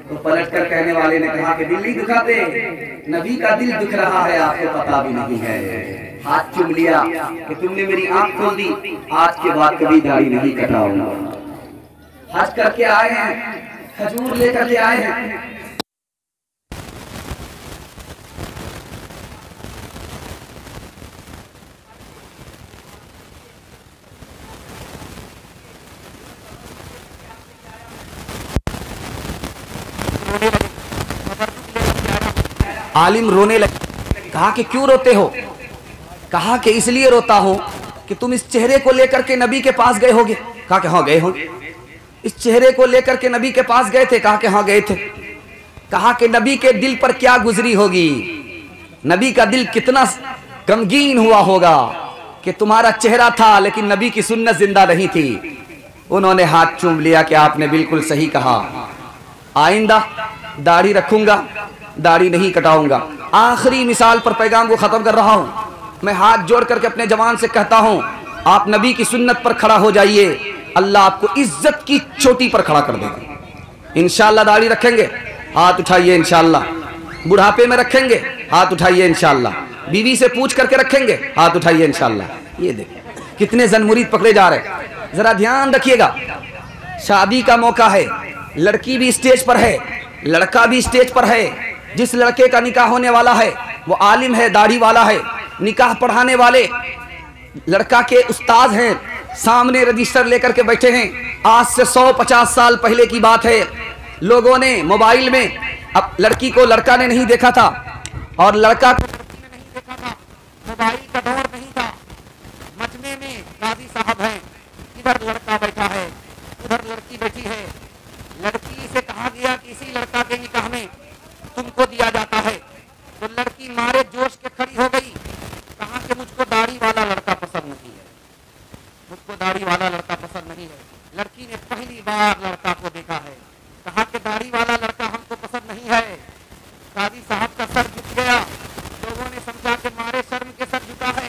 तो पलट कर कहने वाले ने कहा कि दिल नहीं दुखाते, नबी का दिल दुख रहा है, आपको पता भी नहीं है। हाथ चूम लिया कि तुमने मेरी आंख खोल दी, आज के बाद कभी दाढ़ी नहीं कटाऊंगा। हज करके आए हैं, खजूर लेकर के आए हैं। आलिम रोने लगे। कहा कि क्यों रोते हो? कहा कि इसलिए रोता हूं कि तुम इस चेहरे को लेकर के नबी के पास गए होगे। कहा कि हाँ गए होंगे। इस चेहरे को लेकर के नबी के पास गए थे? कहा कि हाँ गए थे। कहा कि नबी के दिल पर क्या गुजरी होगी, नबी का दिल कितना गमगीन हुआ होगा कि तुम्हारा चेहरा था लेकिन नबी की सुन्नत जिंदा नहीं थी। उन्होंने हाथ चूम लिया कि आपने बिल्कुल सही कहा, आइंदा दाढ़ी रखूंगा, दाढ़ी नहीं कटाऊंगा। आखिरी मिसाल पर पैगाम को खत्म कर रहा हूं। मैं हाथ जोड़ करके अपने जवान से कहता हूं, आप नबी की सुन्नत पर खड़ा हो जाइए, अल्लाह आपको इज्जत की चोटी पर खड़ा कर देगा। इंशाअल्लाह दाढ़ी रखेंगे, हाथ उठाइए। इंशाअल्लाह बुढ़ापे में रखेंगे, हाथ उठाइए। इंशाअल्लाह बीवी से पूछ करके रखेंगे, हाथ उठाइए। इंशाअल्लाह। ये देखिए कितने जन-मुरीद पकड़े जा रहे हैं। जरा ध्यान रखिएगा, शादी का मौका है, लड़की भी स्टेज पर है, लड़का भी स्टेज पर है। जिस लड़के का निकाह होने वाला है वो आलिम है, दाढ़ी वाला है, निकाह पढ़ाने वाले लड़का के उस्ताद हैं, सामने रजिस्टर लेकर के बैठे हैं। आज से 150 साल पहले की बात है, लोगों ने मोबाइल में, अब लड़की को लड़का ने नहीं देखा था और लड़का को लड़की ने नहीं देखा था, मोबाइल का दौर नहीं था। मजमे में काजी साहब हैं, इधर लड़का बैठा है, उधर लड़की बैठी है। लड़की से कहा गया कि इसी लड़का के निकाह में तुमको दिया जाता है, तो लड़की मारे जोश के खड़ी हो गई। कहा कि मुझको दाढ़ी वाला लड़का पसंद नहीं है, मुझको दाढ़ी वाला लड़का पसंद नहीं है। लड़की ने पहली बार लड़का को देखा है, कहा कि दाढ़ी वाला लड़का हमको पसंद नहीं है। काजी साहब का सर झुक गया। लोगों ने समझा कि मारे शर्म के सर झुका है,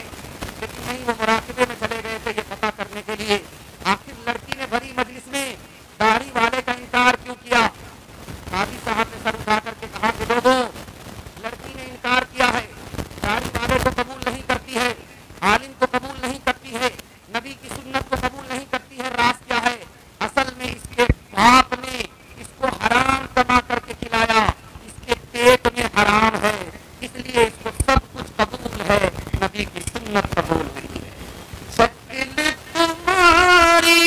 लेकिन नहीं, वो मुराकबे में चले गए थे ये पता करने के लिए आखिर लड़की ने भरी मजलिस में दाढ़ी वाले का इनकार क्यों किया। काजी साहब ने सर उठा करके कहा कि लोगों, लड़की ने इनकार किया है, दाढ़ी वाले को कबूल नहीं करती है, आलिम को कबूल नहीं करती है, नबी की सुन्नत को कबूल नहीं करती है। राज क्या है? असल में इसके बाप ने इसको हराम कमा करके खिलाया, इसके पेट में हराम है, इसलिए इसको सब कुछ कबूल है, नबी की सुन्नत कबूल नहीं है। शक्ल तुम्हारी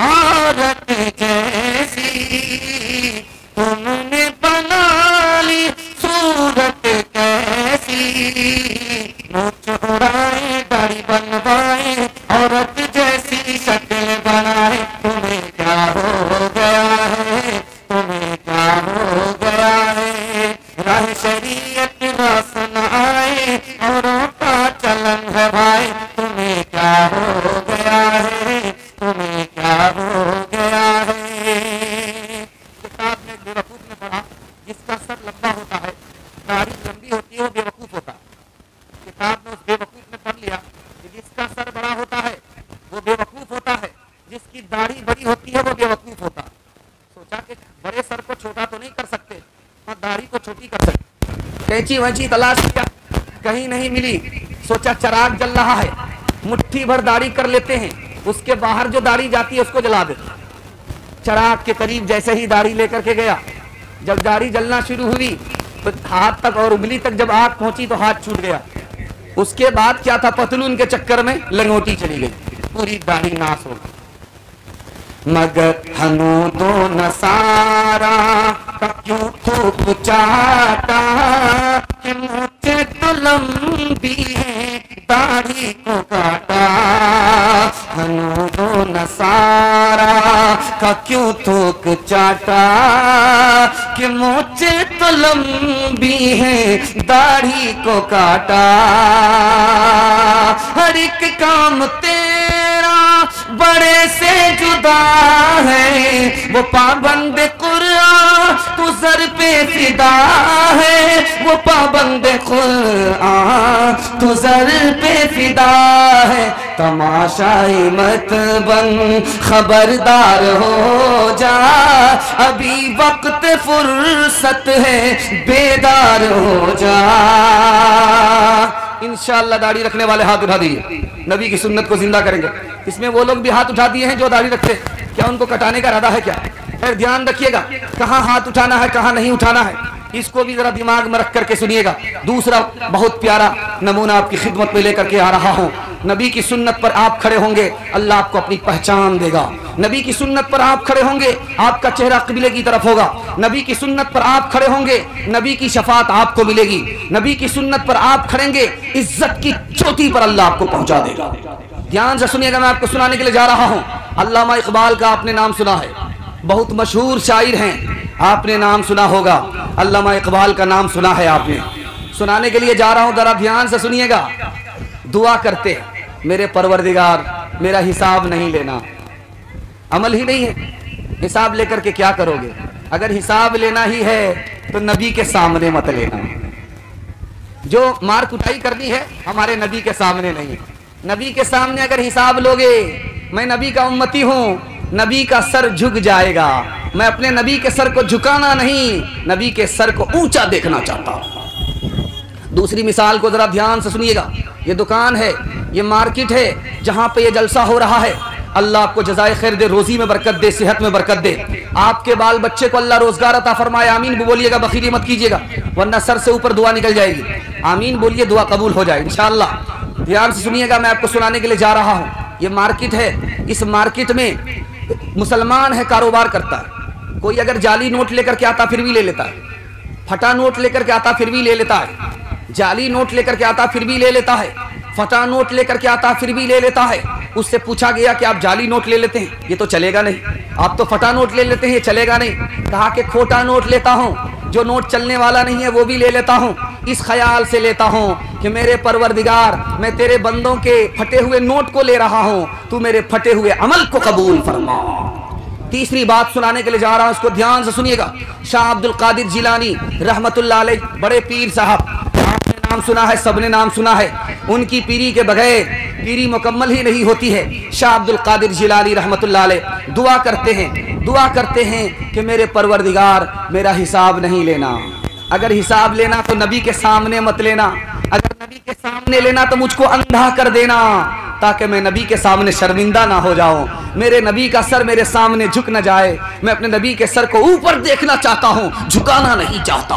औरत जैसी, तुमने बना ली सूरत कैसी, मुँह उड़ाए दाढ़ी बनवाए, औरत जैसी शक्ल बनाए, तुम्हें क्या हो गया है, तुम्हें क्या हो गया है। राह शरीयत रोशन आए, औरों का चलन है भाई, तुम्हें क्या हो गया है, तुम्हें क्या हो गया है। किताब में बेवकूफ ने पढ़ा, जिसका सर लंबा होता है, दाढ़ी लंबी होती है, वो बेवकूफ होता है। किताब में उस बेवकूफ ने पढ़ लिया कि जिसका सर बड़ा होता है वो बेवकूफ होता है, जिसकी दाढ़ी बड़ी होती है वो बेवकूफ होता है। सोचा कि बड़े सर को छोटा तो नहीं कर सकते और दाढ़ी को छोटी कर सकते। कैंची वैंची तलाश किया, कहीं नहीं मिली। सोचा चराग जल रहा है, मुट्ठी भर दाढ़ी कर लेते हैं, उसके बाहर जो दाढ़ी जाती है उसको जला देते। चराग के करीब जैसे ही दाढ़ी लेकर के गया, जब दाढ़ी जलना शुरू हुई तो हाथ तक और उंगली तक जब आग पहुंची तो हाथ छूट गया। उसके बाद क्या था, पतलून के चक्कर में लंगोटी चली गई, पूरी दाढ़ी नाश हो गई। मगर हनु दो नसारा का क्यों थूक चाटा, कि मुझे तो लंबी है दाढ़ी को काटा। हनु दो नसारा का क्यों थूक चाटा, कि मुझे तो लंबी है दाढ़ी को काटा। हर एक काम तेरा बड़े से जुदा है, वो पाबंद कुरान तू सर पे फिदा है, वो पाबंद कुरान तू ज़र पे फिदा है, तमाशाए मत बन, खबरदार हो जा, अभी वक्त फुर्सत है, बेदार हो जा। इंशाअल्लाह दाढ़ी रखने वाले हाथ उठा दीजिए, नबी की सुन्नत को जिंदा करेंगे। इसमें वो लोग भी हाथ उठा दिए हैं जो दाढ़ी रखते, क्या उनको कटाने का इरादा है क्या? फिर ध्यान रखिएगा कहाँ हाथ उठाना है कहाँ नहीं उठाना है, इसको भी जरा दिमाग में रख करके सुनिएगा। दूसरा बहुत प्यारा नमूना आपकी खिदमत में लेकर के आ रहा हूँ। नबी की सुन्नत पर आप खड़े होंगे, अल्लाह आपको अपनी पहचान देगा। नबी की सुन्नत पर आप खड़े होंगे, आपका चेहरा किबले की तरफ होगा। नबी की सुन्नत पर आप खड़े होंगे, नबी की शफात आपको मिलेगी। नबी की सुन्नत पर आप खड़ेंगे, इज्जत की चोटी पर अल्लाह आपको पहुंचा देगा। ध्यान से सुनिएगा, मैं आपको सुनाने के लिए जा रहा हूँ। अल्लामा इकबाल का आपने नाम सुना है, बहुत मशहूर शायर हैं, आपने नाम सुना होगा। अल्लामा इकबाल का नाम सुना है आपने, सुनाने के लिए जा रहा हूं, जरा ध्यान से सुनिएगा। दुआ करते मेरे परवरदिगार मेरा हिसाब नहीं लेना, अमल ही नहीं है, हिसाब लेकर के क्या करोगे? अगर हिसाब लेना ही है तो नबी के सामने मत लेना। जो मार कुटाई करनी है हमारे नबी के सामने नहीं। नबी के सामने अगर हिसाब लोगे, मैं नबी का उम्मती हूं, नबी का सर झुक जाएगा। मैं अपने नबी के सर को झुकाना नहीं, नबी के सर को ऊंचा देखना चाहता हूं। दूसरी मिसाल को जरा ध्यान से सुनिएगा। ये दुकान है, ये मार्केट है जहां पे ये जलसा हो रहा है। अल्लाह आपको जज़ाए खैर दे, रोजी में बरकत दे, सेहत में बरकत दे। आपके बाल बच्चे को अल्लाह रोजगार अता फरमाए। आमीन भी बोलिएगा, बखीरी मत कीजिएगा वरना सर से ऊपर दुआ निकल जाएगी। आमीन बोलिए, दुआ कबूल हो जाए इंशाअल्लाह। ध्यान से सुनिएगा, मैं आपको सुनाने के लिए जा रहा हूँ। ये मार्केट है, इस मार्केट में मुसलमान है, कारोबार करता है। कोई अगर जाली नोट लेकर के आता फिर भी ले लेता है, फटा नोट लेकर के आता फिर भी ले लेता है, जाली नोट लेकर के आता फिर भी ले लेता है, फटा नोट लेकर के आता फिर भी ले लेता है। उससे पूछा गया कि आप जाली नोट ले लेते हैं, ये तो चलेगा नहीं। आप तो फटा नोट ले लेते हैं, ये चलेगा नहीं। कहा कि खोटा नोट लेता हूँ, जो नोट चलने वाला नहीं है वो भी ले लेता हूँ। इस ख्याल से लेता हूँ कि मेरे परवरदिगार, मैं तेरे बंदों के फटे हुए नोट को ले रहा हूँ, तू मेरे फटे हुए अमल को कबूल फरमा। तीसरी बात सुनाने के लिए जा रहा हूँ, उसको ध्यान से सुनिएगा। शाह अब्दुल कादिर जिलानी रहमतुल्लाह अलैह, बड़े पीर साहब, आपने नाम सुना है, सबने नाम सुना है। उनकी पीरी के बगैर पीरी मुकम्मल ही नहीं होती है। शाह अब्दुल कादिर जिलानी रहमतुल्लाह अलैह दुआ करते हैं कि मेरे परवरदिगार मेरा हिसाब नहीं लेना। अगर हिसाब लेना तो नबी के सामने मत लेना, अगर नबी के सामने लेना तो मुझको अंधा कर देना, ताकि मैं नबी के सामने शर्मिंदा ना हो जाऊं। मेरे नबी का सर मेरे सामने झुक न जाए। मैं अपने नबी के सर को ऊपर देखना चाहता हूं, झुकाना नहीं चाहता।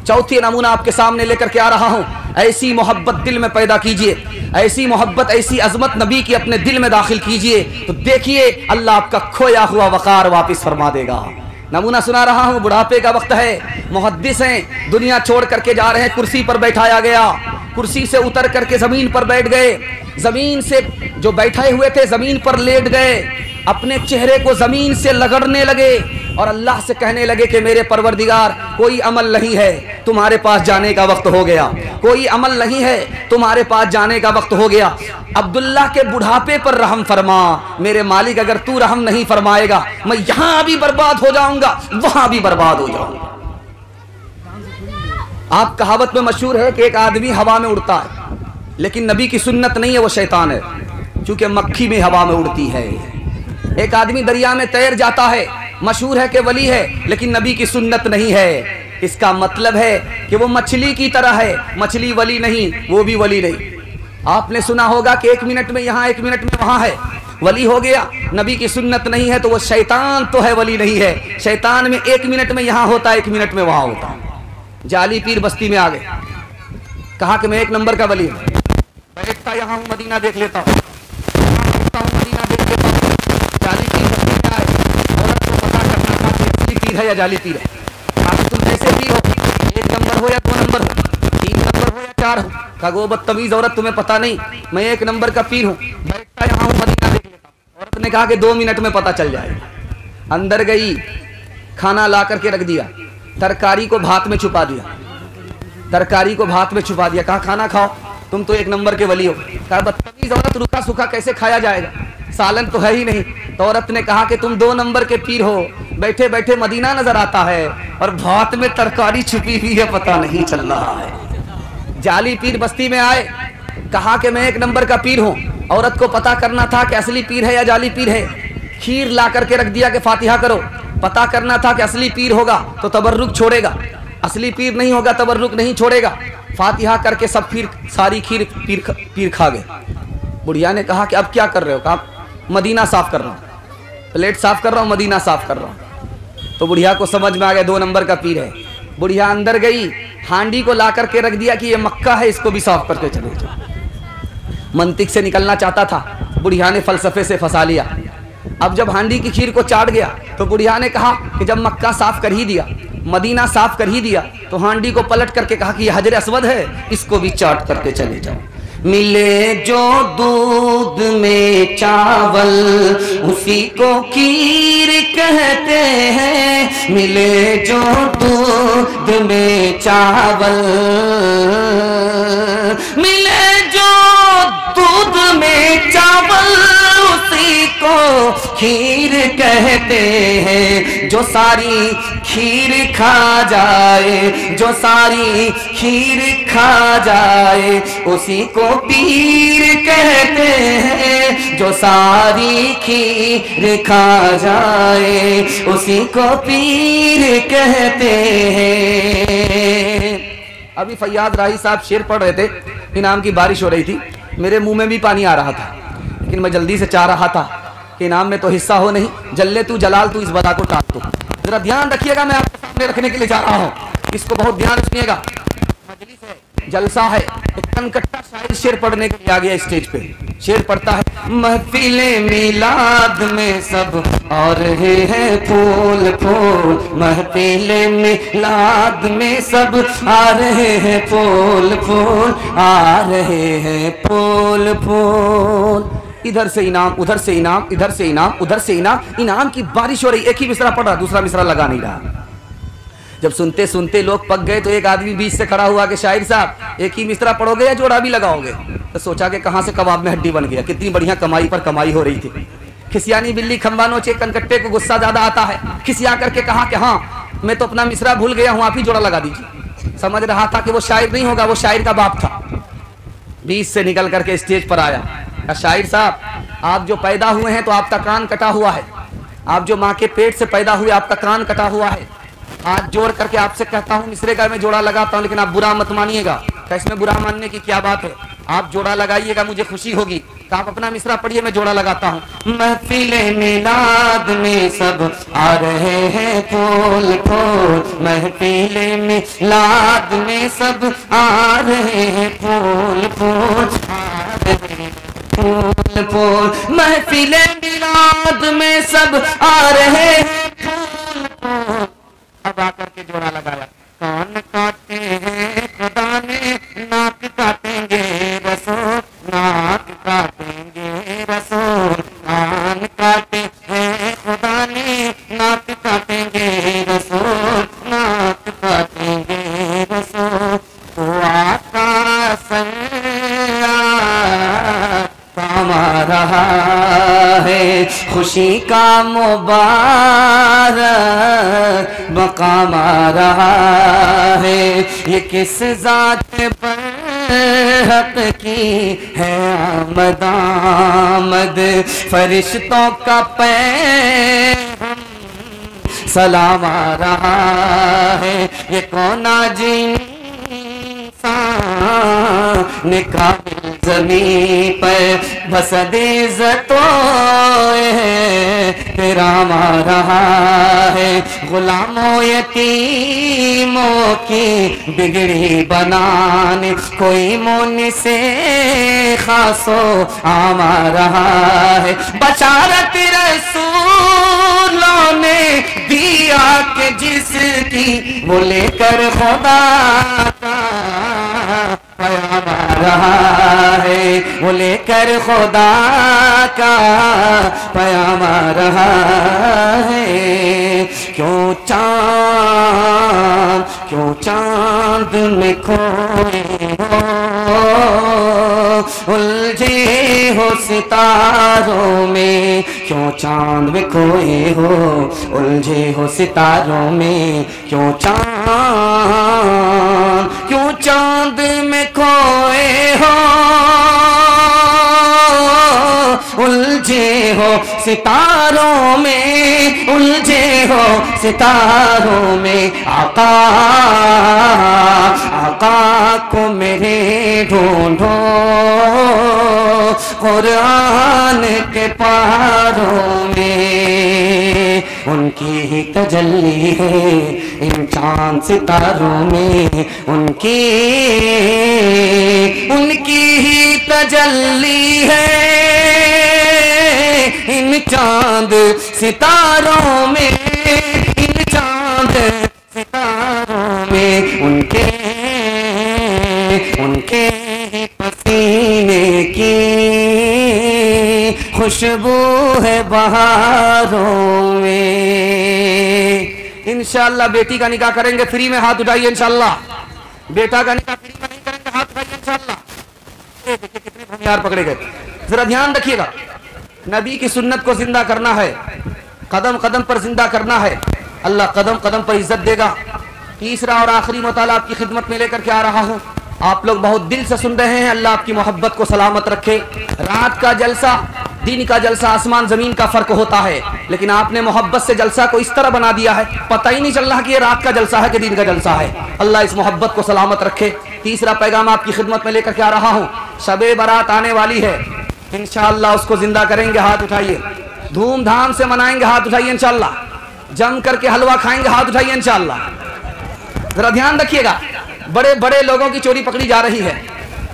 चौथी नमूना आपके सामने लेकर के आ रहा हूं। ऐसी मोहब्बत दिल में पैदा कीजिए, ऐसी मोहब्बत, ऐसी अजमत नबी की अपने दिल में दाखिल कीजिए, तो देखिए अल्लाह आपका खोया हुआ वकार वापस फरमा देगा। नमूना सुना रहा हूँ, बुढ़ापे का वक्त है, मुहद्दिस हैं, दुनिया छोड़ करके जा रहे हैं, कुर्सी पर बैठाया गया, कुर्सी से उतर करके जमीन पर बैठ गए, जमीन से जो बैठे हुए थे जमीन पर लेट गए, अपने चेहरे को जमीन से लगड़ने लगे और अल्लाह से कहने लगे कि मेरे परवरदिगार, कोई अमल नहीं है, तुम्हारे पास जाने का वक्त हो गया, कोई अमल नहीं है, तुम्हारे पास जाने का वक्त हो गया। अब्दुल्ला के बुढ़ापे पर रहम फरमा, मेरे मालिक अगर तू रहम नहीं फरमाएगा मैं यहां भी बर्बाद हो जाऊंगा, वहां भी बर्बाद हो जाऊंगा। आप कहावत में मशहूर है कि एक आदमी हवा में उड़ता है, लेकिन नबी की सुन्नत नहीं है, वो शैतान है, क्योंकि मक्खी में हवा में उड़ती है। एक आदमी दरिया में तैर जाता है, मशहूर है कि वली है, लेकिन नबी की सुन्नत नहीं है। इसका मतलब है कि वो मछली की तरह है, मछली वली नहीं, वो भी वली नहीं। आपने सुना होगा कि 1 मिनट में यहाँ 1 मिनट में वहाँ है, वली हो गया। नबी की सुन्नत नहीं है तो वो शैतान तो है, वली नहीं है। शैतान में 1 मिनट में यहाँ होता है, 1 मिनट में वहाँ होता है। जाली पीर बस्ती में आ गए, कहा कि मैं 1 नंबर का वली हूँ, बैठता यहाँ हूँ, मदीना देख लेता हूँ, मदीना देख लेता हूँ। जाली पीर बस्ती में आए, औरत को पता करना था कि असली पीर है या जाली पीर है। तुम कैसे पीर हो, 1 नंबर हो या 2 नंबर हो, 3 नंबर हो या 4 हो? कहा वो बदतमीज औरत, तुम्हें पता नहीं, मैं 1 नंबर का पीर हूँ, बैठता यहाँ हूँ, मदीना देख लेता हूँ। औरत ने कहा कि 2 मिनट में पता चल जाएगा। अंदर गई, खाना ला करके रख दिया, तरकारी को भात में छुपा दिया, तरकारी को भात में छुपा दिया। कहा खाना खाओ, तुम तो 1 नंबर के वली हो। कहा बदतमीज औरत, रुखा सूखा कैसे खाया जाएगा, सालन तो है ही नहीं। तो औरत ने कहा कि तुम 2 नंबर के पीर हो, बैठे बैठे मदीना नजर आता है और भात में तरकारी छुपी हुई है, पता नहीं चल रहा है। जाली पीर बस्ती में आए, कहा कि मैं एक नंबर का पीर हूँ। औरत को पता करना था कि असली पीर है या जाली पीर है। खीर ला करके रख दिया कि फातिहा करो। पता करना था कि असली पीर होगा तो तबर्रुक छोड़ेगा, असली पीर नहीं होगा तबर्रुक नहीं छोड़ेगा। फातिहा करके सब फिर सारी खीर पीर खा गए। बुढ़िया ने कहा कि अब क्या कर रहे हो? कहा मदीना साफ कर रहा हूँ, प्लेट साफ कर रहा हूँ, मदीना साफ कर रहा हूँ। तो बुढ़िया को समझ में आ गया 2 नंबर का पीर है। बुढ़िया अंदर गई, हांडी को ला करके रख दिया कि ये मक्का है, इसको भी साफ करके चले जाओ। मंतिक से निकलना चाहता था, बुढ़िया ने फलसफे से फंसा लिया। अब जब हांडी की खीर को चाट गया तो बुढ़िया ने कहा कि जब मक्का साफ कर ही दिया, मदीना साफ कर ही दिया, तो हांडी को पलट करके कहा कि ये हजर अस्वद है, इसको भी चाट करके चले जाओ। मिले जो दूध में चावल उसी को खीर कहते हैं। मिले जो दूध में चावल, मिले जो दूध में चावल उसी को खीर कहते हैं। जो सारी खीर खा जाए, जो सारी खीर खा जाए उसी को पीर कहते हैं। जो सारी खीर खा जाए उसी को पीर कहते हैं। अभी फैयाद राही साहब शेर पढ़ रहे थे, इनाम की बारिश हो रही थी, मेरे मुंह में भी पानी आ रहा था, लेकिन मैं जल्दी से चाह रहा था कि इनाम में तो हिस्सा हो नहीं। जल्ले तू जलाल तू इस बला को टाल तू। जरा ध्यान रखिएगा, मैं आपके सामने रखने के लिए जा रहा हूँ, इसको बहुत ध्यान सुनिएगा। मजलिस है, जलसा है। एक कनकट्टा शायर शेर पढ़ने के लिए आ गया स्टेज पे। शेर पढ़ता है, महफिले मिलाद में सब आ रहे हैं फूल फूल। महफिले मिलाद में सब आ रहे हैं फूल फूल, आ रहे हैं फूल फूल। इधर से इनाम, उधर से इनाम, इधर से इनाम, उधर से इनाम। इनाम की बारिश हो रही, एक ही मिसरा पढ़ रहा, दूसरा मिसरा लगा नहीं रहा। जब सुनते सुनते लोग पक गए तो एक आदमी बीच से खड़ा हुआ कि शाहिर साहब एक ही मिसरा पढ़ोगे या जोड़ा भी लगाओगे? तो सोचा कि कहाँ से कबाब में हड्डी बन गया। कितनी बढ़िया कमाई पर कमाई हो रही थी। खिसियानी बिल्ली खंबा नोचे, कनकट्टे को गुस्सा ज्यादा आता है। खिसिया करके कहा कि हाँ मैं तो अपना मिसरा भूल गया हूँ, आप ही जोड़ा लगा दीजिए। समझ रहा था कि वो शायर नहीं होगा, वो शायर का बाप था। बीच से निकल करके स्टेज पर आया, शाहिर साहब आप जो पैदा हुए हैं तो आपका कान कटा हुआ है। आप जो माँ के पेट से पैदा हुए आपका कान कटा हुआ है। हाथ जोड़ करके आपसे कहता हूँ मिसरे का मैं जोड़ा लगाता हूँ, लेकिन आप बुरा मत मानिएगा। इसमें बुरा मानने की क्या बात है? आप जोड़ा लगाइएगा, मुझे खुशी होगी। तो आप अपना मिसरा पढ़िए, मैं जोड़ा लगाता हूँ। महफिले मिलाद में सब आ रहे हैं फूल फूल। महफिले मिलाद में सब आ रहे हैं फूल फूल, आ रहे हैं फूल फूल। महफिले मिलाद में सब आ रहे हैं फूल फूल। अब आकर के जोड़ा लगाया। कान काटे हैं खुदा ने, नाक काटेंगे रसूल, नाक काटेंगे रसूल। कान काटे हैं खुदा ने, नाक काटेंगे रसूल, नाक काटेंगे रसूल। तो आका काम आ रहा है, खुशी का मुबारक मकाम आ रहा है। ये किस जात पर हक की है आमद आमद, फरिश्तों का पैगाम सलाम आ रहा है। ये कौन जिन निकाबिल जमीन पर भसदे इज़्ज़तों तेरा आ रहा है। गुलामों यतीमों की बिगड़ी बनाने कोई मुन से खासो आम आ रहा है। बशारत रसूलों ने दिया के जिसकी वो लेकर खुदा का पैगाम आ रहा है, वो लेकर खुदा का पैगाम आ रहा है। क्यों चांद में खोए हो, उलझे हो सितारों में, क्यों चांद में खोए हो, उलझे हो सितारों में क्यों चांद में खोए हो, उलझे हो सितारों में, उलझे हो सितारों में। आका आका को मेरे ढूंढो कुरान के पारों में, उनकी ही तजल्ली है इन चांद सितारों में, उनकी ही तजल्ली है इन चांद सितारों में, इन चांद सितारों में। उनके पसीने की खुशबू है बहारों में। इंशाअल्लाह बेटी का निकाह करेंगे फ्री में, हाथ उठाइए इंशाअल्लाह। बेटा का निकाह फ्री में नहीं करेंगे, हाथ उठाइए इंशाअल्लाह। देखिए कितने भूमियार पकड़े गए। जरा ध्यान रखिएगा, नबी की सुन्नत को जिंदा करना है, कदम कदम पर जिंदा करना है, अल्लाह कदम कदम पर इज्जत देगा। तीसरा और आखिरी मुताला आपकी खिदमत में लेकर के आ रहा हूँ। आप लोग बहुत दिल से सुन रहे हैं, अल्लाह आपकी मोहब्बत को सलामत रखे। रात का जलसा, दिन का जलसा आसमान जमीन का फर्क होता है, लेकिन आपने मोहब्बत से जलसा को इस तरह बना दिया है, पता ही नहीं चल रहा कि ये रात का जलसा है कि दिन का जलसा है। अल्लाह इस मोहब्बत को सलामत रखे। तीसरा पैगाम आपकी खिदमत में लेकर के आ रहा हूँ। शबे बारात आने वाली है, इंशाअल्लाह उसको जिंदा करेंगे, हाथ उठाइए। धूमधाम से मनाएंगे, हाथ उठाइए इंशाअल्लाह। जम करके हलवा खाएंगे, हाथ उठाइए इंशाअल्लाह। जरा ध्यान रखिएगा, बड़े बड़े लोगों की चोरी पकड़ी जा रही है,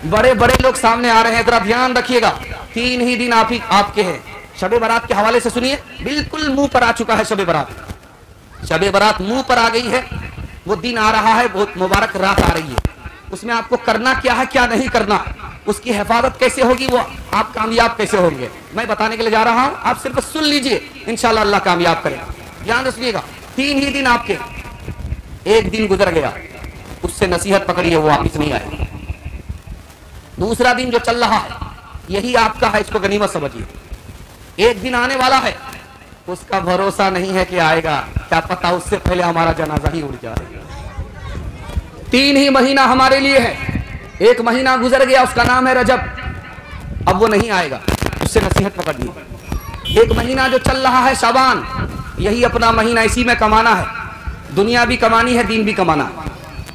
बड़े बड़े लोग सामने आ रहे हैं, जरा ध्यान रखिएगा। 3 ही दिन आपके हैं। शबे बारात के हवाले से सुनिए, बिल्कुल मुंह पर आ चुका है शबे बारात। शबे बारात मुंह पर आ गई है, वो दिन आ रहा है, बहुत मुबारक रात आ रही है। उसमें आपको करना क्या है, क्या नहीं करना, उसकी हिफाजत कैसे होगी, वो आप कामयाब कैसे होंगे, मैं बताने के लिए जा रहा हूं। आप सिर्फ सुन लीजिए, इंशाअल्लाह अल्लाह कामयाब करेगा। ध्यान रखिएगा, 3 ही दिन आपके। एक दिन गुजर गया, उससे नसीहत पकड़िए, वो वापिस नहीं आए। दूसरा दिन जो चल रहा है यही आपका है, इसको गनीमत समझिए। एक दिन आने वाला है, उसका भरोसा नहीं है कि आएगा, क्या पता उससे पहले हमारा जनाजा ही उड़ जाए। 3 ही महीना हमारे लिए है। एक महीना गुजर गया, उसका नाम है रजब, अब वो नहीं आएगा, उससे नसीहत पकड़िए। एक महीना जो चल रहा है शाबान, यही अपना महीना, इसी में कमाना है, दुनिया भी कमानी है, दीन भी कमाना है।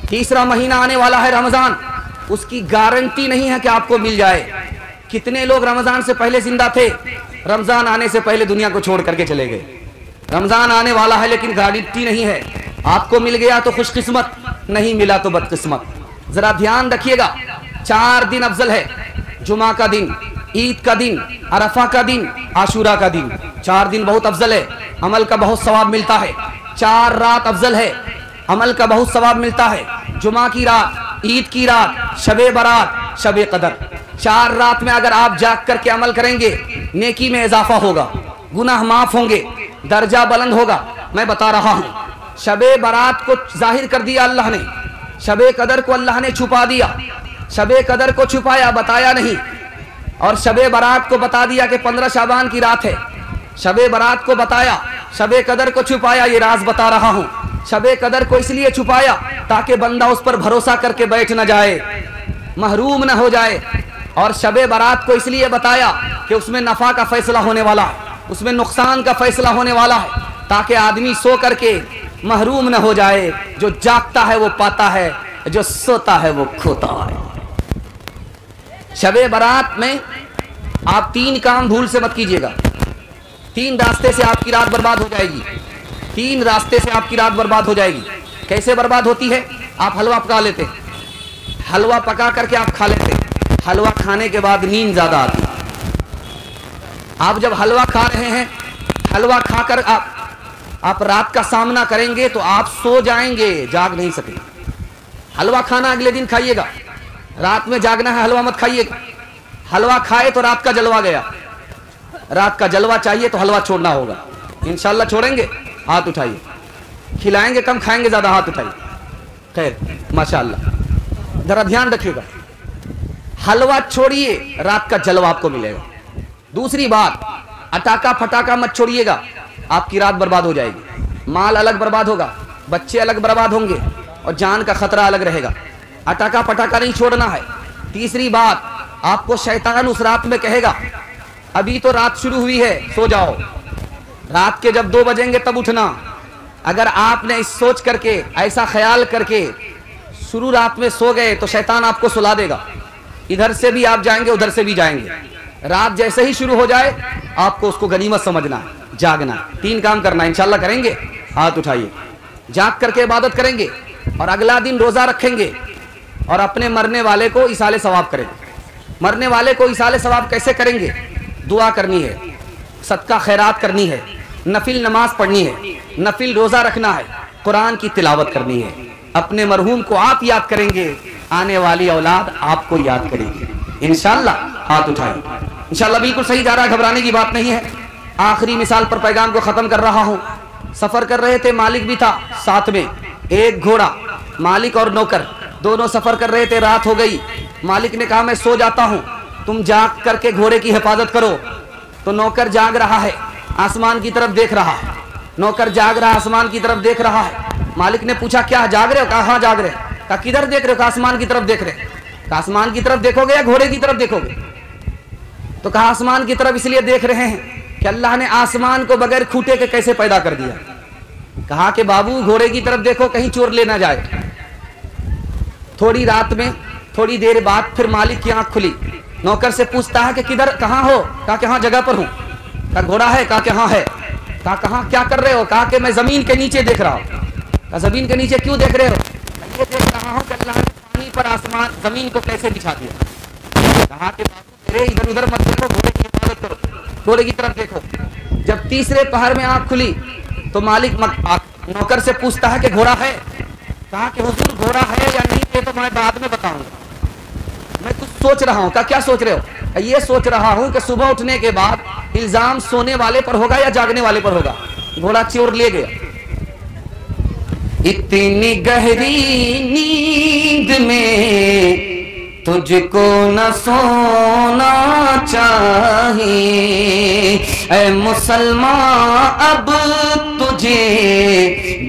तीसरा महीना आने वाला है रमजान, उसकी गारंटी नहीं है कि आपको मिल जाए। कितने लोग रमजान से पहले जिंदा थे, रमजान आने से पहले दुनिया को छोड़ करके चले गए। रमजान आने वाला है, लेकिन गारंटी नहीं है, आपको मिल गया तो खुशकिस्मत, नहीं मिला तो बदकिस्मत। जरा ध्यान रखिएगा, 4 दिन अफजल है, जुमा का दिन, ईद का दिन, अरफा का दिन, आशूरा का दिन। 4 दिन बहुत अफजल है, अमल का बहुत सवाब मिलता है। 4 रात अफजल है, अमल का बहुत सवाब मिलता है। जुमा की रात, ईद की रात, शबे बारात, शबे कदर। 4 रात में अगर आप जाग करके अमल करेंगे, नेकी में इजाफा होगा, गुनाह माफ होंगे, दर्जा बुलंद होगा। मैं बता रहा हूँ, शबे बारात को जाहिर कर दिया अल्लाह ने, शबे कदर को अल्लाह ने छुपा दिया। शबे कदर को छुपाया, बताया नहीं, और शबे बारात को बता दिया कि 15 शाबान की रात है। शबे बारात को बताया, शबे कदर को छुपाया, ये राज बता रहा हूँ। शबे कदर को इसलिए छुपाया ताकि बंदा उस पर भरोसा करके बैठ न जाए, महरूम न हो जाए। और शबे बारात को इसलिए बताया कि उसमें नफा का फैसला होने वाला है, उसमें नुकसान का फैसला होने वाला है, ताकि आदमी सो करके महरूम न हो जाए। जो जागता है वो पाता है, जो सोता है वो खोता है। शबे बारात में आप 3 काम भूल से मत कीजिएगा। 3 रास्ते से आपकी रात बर्बाद हो जाएगी। 3 रास्ते से आपकी रात बर्बाद हो जाएगी। कैसे बर्बाद होती है? आप हलवा पका लेते, हलवा पका करके आप खा लेते, हलवा खाने के बाद नींद ज्यादा आती। आप जब हलवा खा रहे हैं, हलवा खाकर आप रात का सामना करेंगे तो आप सो जाएंगे, जाग नहीं सकेंगे। हलवा खाना अगले दिन खाइएगा, रात में जागना है, हलवा मत खाइएगा। हलवा खाए तो रात का जलवा गया, रात का जलवा चाहिए तो हलवा छोड़ना होगा। इंशाल्लाह छोड़ेंगे, हाथ उठाइए। खिलाएंगे कम, खाएंगे ज्यादा, हाथ उठाइए। खैर माशाअल्लाह, जरा ध्यान रखिएगा, हलवा छोड़िए, रात का जलवा आपको मिलेगा। दूसरी बात, अटाका फटाका मत छोड़िएगा, आपकी रात बर्बाद हो जाएगी। माल अलग बर्बाद होगा, बच्चे अलग बर्बाद होंगे और जान का खतरा अलग रहेगा। अटाका फटाका नहीं छोड़ना है। तीसरी बात, आपको शैतान उस रात में कहेगा अभी तो रात शुरू हुई है, सो जाओ। रात के जब 2 बजेंगे तब उठना। अगर आपने इस सोच करके, ऐसा ख्याल करके शुरू रात में सो गए तो शैतान आपको सुला देगा। इधर से भी आप जाएंगे, उधर से भी जाएंगे। रात जैसे ही शुरू हो जाए आपको उसको गनीमत समझना है, जागना है। 3 काम करना है, इंशाल्लाह करेंगे। हाथ उठाइए। जाग करके इबादत करेंगे और अगला दिन रोजा रखेंगे और अपने मरने वाले को इसाले सवाब करेंगे। मरने वाले को इसाले सवाब कैसे करेंगे? दुआ करनी है, सदका खैरात करनी है, नफिल नमाज पढ़नी है, नफिल रोजा रखना है, कुरान की तिलावत करनी है। अपने मरहूम को आप याद करेंगे, आने वाली औलाद आपको याद करेगी इंशाल्लाह। हाथ उठाएं। इंशाल्लाह बिल्कुल सही जा रहा है, घबराने की बात नहीं है। आखिरी मिसाल पर पैगाम को खत्म कर रहा हूँ। सफर कर रहे थे, मालिक भी था साथ में, एक घोड़ा, मालिक और नौकर दोनों सफर कर रहे थे। रात हो गई, मालिक ने कहा मैं सो जाता हूँ, तुम जाग करके घोड़े की हिफाजत करो। तो नौकर जाग रहा है, आसमान की तरफ देख रहा है। नौकर जाग रहा, आसमान की तरफ देख रहा है। मालिक ने पूछा क्या जाग रहे हो? कहा हाँ जाग रहे। कहा किधर देख रहे हो? कहा आसमान की तरफ देख रहे। कहा आसमान की तरफ देखोगे या घोड़े की तरफ देखोगे? तो कहा आसमान की तरफ इसलिए देख रहे हैं कि अल्लाह ने आसमान को बगैर खूंटे के कैसे पैदा कर दिया। कहा कि बाबू घोड़े की तरफ देखो, कहीं चोर ले ना जाए। थोड़ी रात में, थोड़ी देर बाद फिर मालिक की आंख खुली। नौकर से पूछता है कि किधर, कहाँ हो? कहा कि हाँ जगह पर हूँ। कहा घोड़ा है? कहा कि हाँ है। कहा कहाँ, क्या कर रहे हो? कहा कि मैं जमीन के नीचे देख रहा हूँ। कहा जमीन के नीचे क्यों देख रहे हो? ये देख रहा हूँ कि अल्लाह ने पानी पर आसमान जमीन को कैसे बिछा दिया। कहा कि बाबू तेरे इधर उधर मत देखो, घोड़े की हिफाजत करो, घोड़े की तरफ देखो। जब तीसरे पहर में आंख खुली तो मालिक नौकर से पूछता है कि घोड़ा है? कहा कि हुजूर घोड़ा है या नहीं ये तो मैं बाद में बताऊंगा, मैं कुछ सोच रहा हूँ। कहा क्या सोच रहे हो? ये सोच रहा हूँ कि सुबह उठने के बाद इल्जाम सोने वाले पर होगा या जागने वाले पर होगा। घोड़ा चोर ले गया। इतनी गहरी नींद में तुझको न सोना चाहिए, ऐ मुसलमान अब तुझे